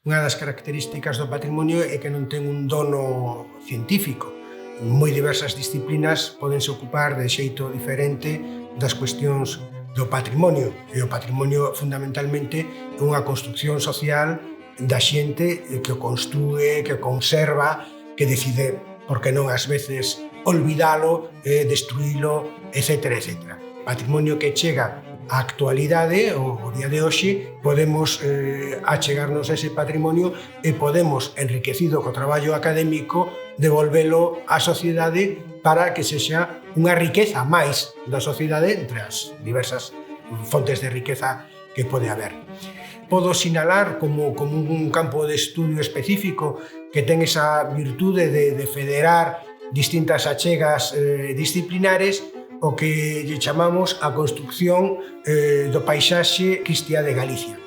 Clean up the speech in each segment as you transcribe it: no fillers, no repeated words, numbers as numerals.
Unha das características do patrimonio é que non ten un dono científico. Moi diversas disciplinas podense ocupar de xeito diferente das cuestións do patrimonio. E o patrimonio, fundamentalmente, é unha construcción social da xente que o construe, que o conserva, que decide, por que non ás veces, olvidalo, destruílo, etc. etc. Patrimonio que chega á actualidade, o día de hoxe, podemos achegarnos a ese patrimonio e podemos, enriquecido co traballo académico, devolvelo á sociedade para que sexa unha riqueza máis da sociedade entre as diversas fontes de riqueza que pode haber. Podo sinalar como un campo de estudio específico que ten esa virtude de federar distintas achegas disciplinares o que lle chamamos a construcción do paisaxe cristiá de Galicia.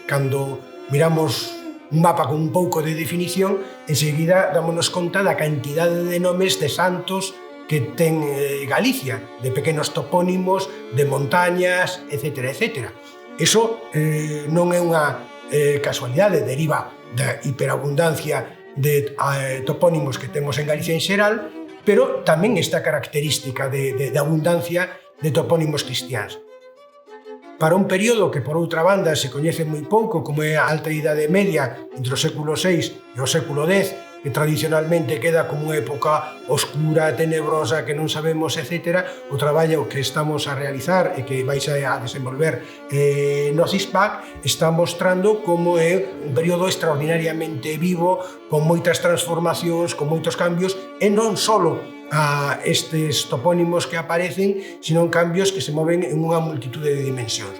Cando miramos un mapa con un pouco de definición, enseguida dámonos conta da cantidade de nomes de santos que ten Galicia, de pequenos topónimos, de montañas, etc. etc. Iso non é unha casualidade, deriva da hiperabundancia de topónimos que temos en Galicia en xeral, pero tamén esta característica de abundancia de topónimos cristiáns. Para un período que, por outra banda, se coñece moi pouco, como é a Alta Idade Media, entre o século VI e o século X, que tradicionalmente queda como unha época oscura, tenebrosa, que non sabemos, etc. O traballo que estamos a realizar e que vais a desenvolver no CISPAC está mostrando como é un período extraordinariamente vivo, con moitas transformacións, con moitos cambios, e non só a estes topónimos que aparecen, sino en cambios que se moven en unha multitude de dimensións.